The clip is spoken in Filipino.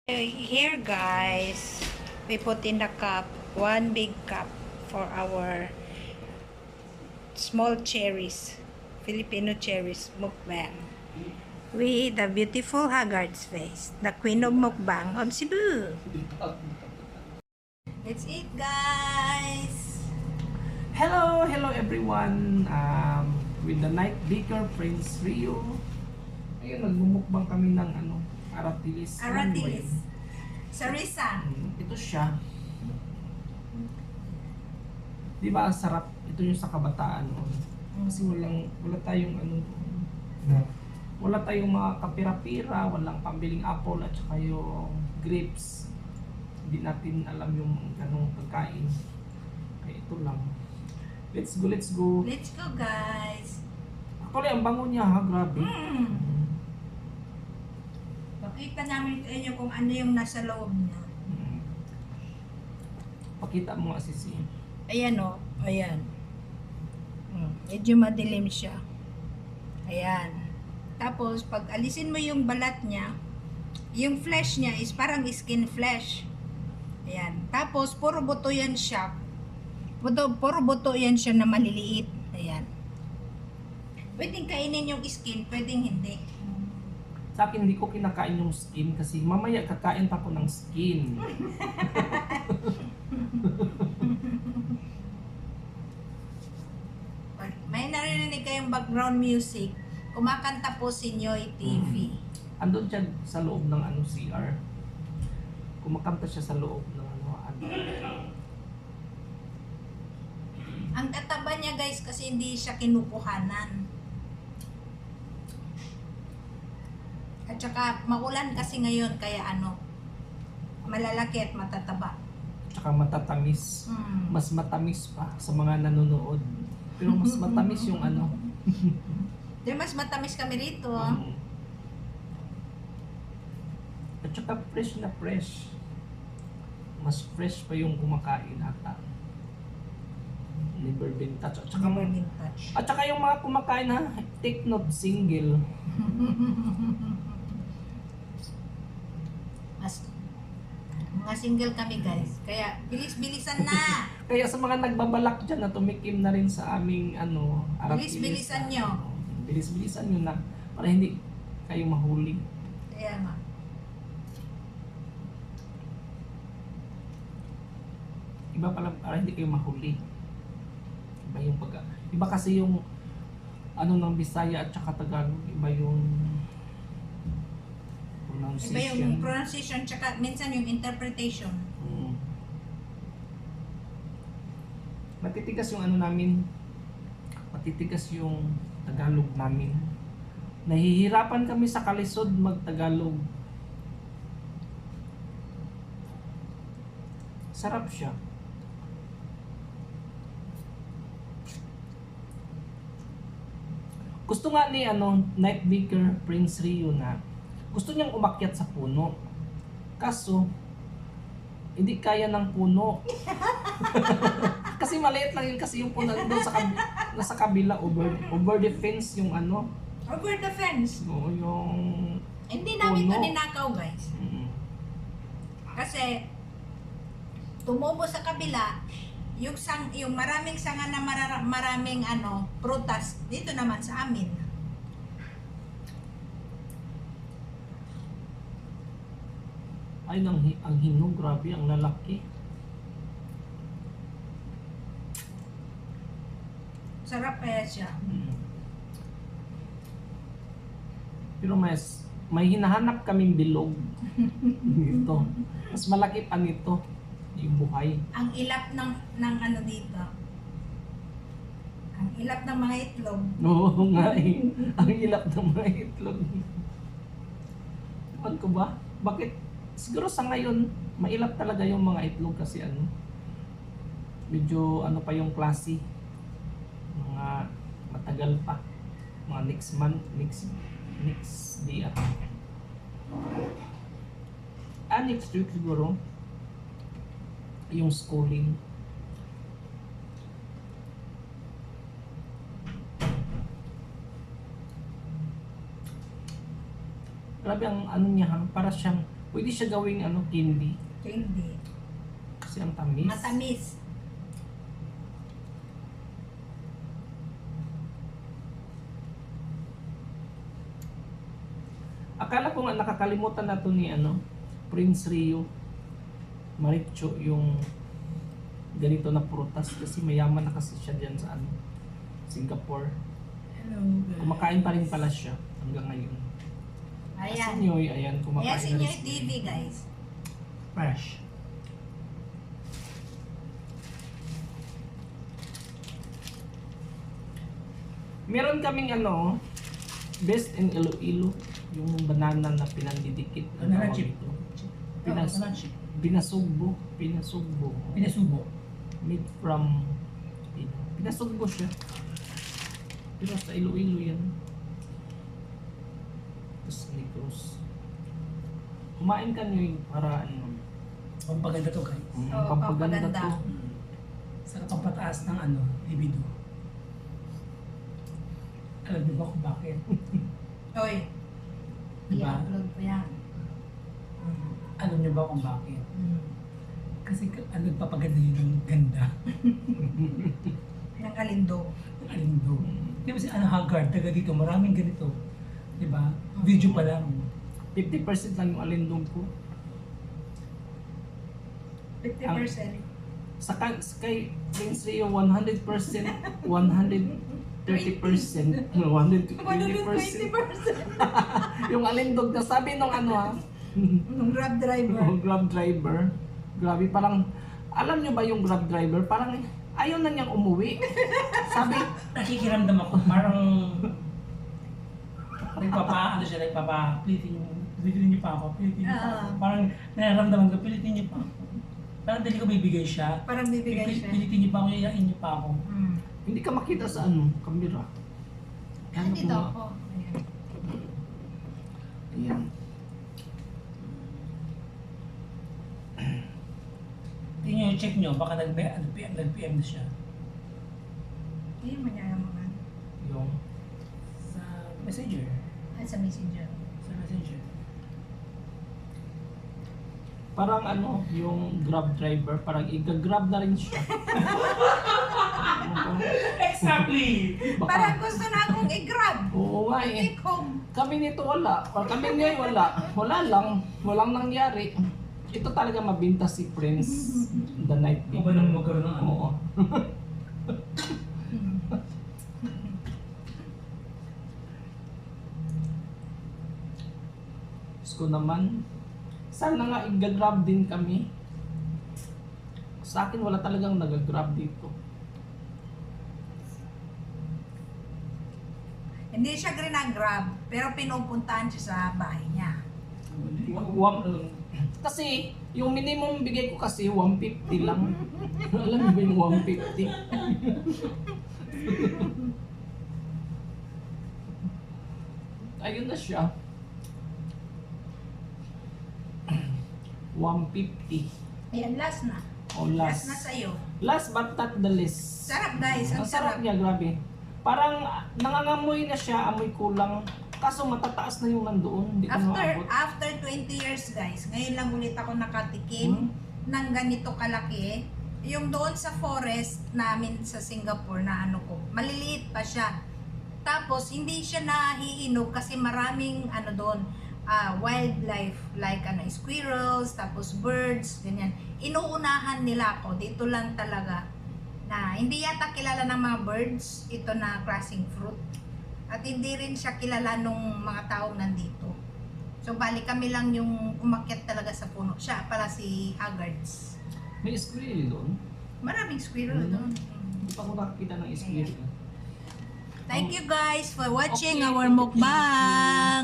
Here guys, we put in the cup, one big cup for our small cherries, Filipino cherries mukbang. We the beautiful Haggard's face, the queen of mukbang of Cebu. Let's eat guys! Hello everyone. With the Night Baker Prince Rio. Ayun, nagmumukbang kami ng aratilis. Aratilis. Sarisa. Ito siya. Di ba ang sarap? Ito yung sa kabataan noon. Kasi wala tayong wala tayong mga kapira-pira, walang pambiling apple at saka yung grapes. Hindi natin alam yung ganong pagkain. Kaya ito lang. Let's go. Let's go guys! Actually, ang bango niya ha, grabe. Pakita namin sa inyo kung ano yung nasa loob niya. Pakita mo nga sisi. Ayan o, ayan. Medyo madilim siya. Ayan. Tapos, pag alisin mo yung balat niya, yung flesh niya is parang skin flesh. Ayan. Tapos, puro buto yan siya. Puro buto yan siya na maliliit. Ayan. Pwedeng kainin yung skin, pwedeng hindi. Sa akin, hindi ko kinakain yung skin kasi mamaya kakain pa ko ng skin. May narinig kayong background music. Kumakanta po si Nyoy TV. Andun siya sa loob ng CR. Kumakanta siya sa loob ng Ang kataba niya guys kasi hindi siya kinukuhanan. At saka maulan kasi ngayon kaya malalaki at matataba. Tsaka matatamis. Mas matamis pa sa mga nanonood. Pero mas matamis yung Di mas matamis kami rito. At saka fresh na fresh. Mas fresh pa yung kumakain ata. Never been touched. At saka yung mga kumakain take note, single. Mga single kami guys. Kaya bilis-bilisan na. Kaya sa mga nagbabalak dyan na tumikim na rin sa aming aratilis. Bilis-bilisan nyo. Bilis-bilisan nyo na para hindi kayo mahuli. Kaya nga. Iba pala para hindi kayo mahuli. Iba kasi yung ng Bisaya at saka Tagalog, iba yung pronunciation. Iba yung pronunciation tsaka minsan yung interpretation. Matitigas yung namin. Matitigas yung Tagalog namin. Nahihirapan kami sa kalisod mag-Tagalog. Sarap siya. Gusto nga ni Night Baker Prince Rio na gusto niyang umakyat sa puno. Kaso hindi kaya ng puno. Kasi maliit lang yun kasi yung puno doon nasa kabila over the fence yung Over the fence. No, yung Hindi namin puno. ito ninakaw guys. Kasi tumubo sa kabila yung maraming sanga na maraming prutas dito naman sa amin. Ay, ang hinog, grabe, ang lalaki. Sarap kaya siya. Pero may hinahanap kaming bilog dito. Mas malaki pa nito yung buhay. Ang ilap ng dito. Ang ilap ng mga itlog. Oo nga eh. Ang hilap ng mga itlog. Ewan ko ba? Bakit? Siguro sa ngayon, mailap talaga yung mga itlog kasi medyo pa yung klase. Mga matagal pa. Mga next month, next day next week siguro yung schooling. Grabe ang niya para siyang Pwede siya gawing candy. Hindi. Kasi ang tamis. Matamis. Akala ko nga nakakalimutan na to ni Prince Rio Maricho yung ganito na prutas kasi mayaman na kasi siya diyan sa Singapore. Hello, guys. Kumakain pa rin pala siya hanggang ngayon. Ayan. Sinyoy, ayan, kumakain Ayan, na rin Sinyoy siya. TV, guys. Fresh. Meron kaming best in Iloilo, yung banana na pinandidikit. Banana tawag chip. ito. Pinas. Lunch. Pinasugbo. Pinasubo. Made from Pinasugbo siya. Pero sa Iloilo yan. Tapos Negros. Kumain ka nyo para Pampaganda to, guys. Oo, pampaganda pampaganda. to. Sa pampataas ng libido. Alam niyo ba kung bakit? Oy. Diba? I-upload ko yan. Alam niyo ba kung bakit? Kasi nagpapaganda yun ng ganda. Ng alindo. Ng alindo. Di ba si Haggard, taga dito, maraming ganito. Di ba? Video pa lang. 50% lang yung alindong ko. 50%. Sa kay Prince Rio, 100%, 130%, 120%. 120%. Yung alindog na sabi nung Nung Grab driver. Grab driver. Grabe, parang, alam nyo ba yung Grab driver? Parang ayaw na niyang umuwi. Sabi, Nakikiramdam ako, parang pilitin niyo pa ako. Parang nararamdaman ko, pilitin niyo pa ako. Parang dali ko bibigay siya. Parang bibigay siya. Pilitin niyo pa ako, yayain niyo pa ako. hindi ka makita sa kamera. Dito ko nga? ako. Ayan. Ayan. Tingnan niyo, check niyo, baka nag-PM na siya. Hindi mo niya mga Yung, Sa messenger. sa messenger. Sa messenger. parang yung Grab driver, parang i-grab na rin siya. Exactly! Parang gusto na akong i-grab. Oo nga eh. Take home. Kami nito wala. Or kami ngayon wala. Wala lang. Walang nangyari. Ito talaga mabinta si Prince the night Kung ba nang magkaroon ng Oo. Gusto naman, sana nga i-grab din kami. Sa akin wala talagang nag-grab dito. Hindi siya grab, pero pinupuntahan siya sa bahay niya. Kasi yung minimum bigay ko kasi 150 lang. Alam mo ba yung 150? Ayun na siya. 150. Ayan, last na. O Last last. na sa'yo. Last but not the least. Sarap guys, ang Ang sarap sarap. niya, grabe. Parang nangangamoy na siya, amoy kulang. Kaso matataas na yung nandoon. Hindi ko maabot. After 20 years guys, ngayon lang ulit ako nakatikim ng ganito kalaki. Yung doon sa forest namin sa Singapore na maliliit pa siya. Tapos hindi siya nahihinog kasi maraming doon, wildlife like squirrels, tapos birds, ganyan. Inuunahan nila ako. Dito lang talaga na hindi yata kilala ng mga birds ito na klaseng fruit. At hindi rin siya kilala nung mga taong nandito. So bali kami lang yung umakyat talaga sa puno. Siya pala si Haggards. May squirrel doon. Maraming squirrel doon. Hindi pa ako nakakita ng squirrel. Thank you guys for watching Okay, our thank you. mukbang.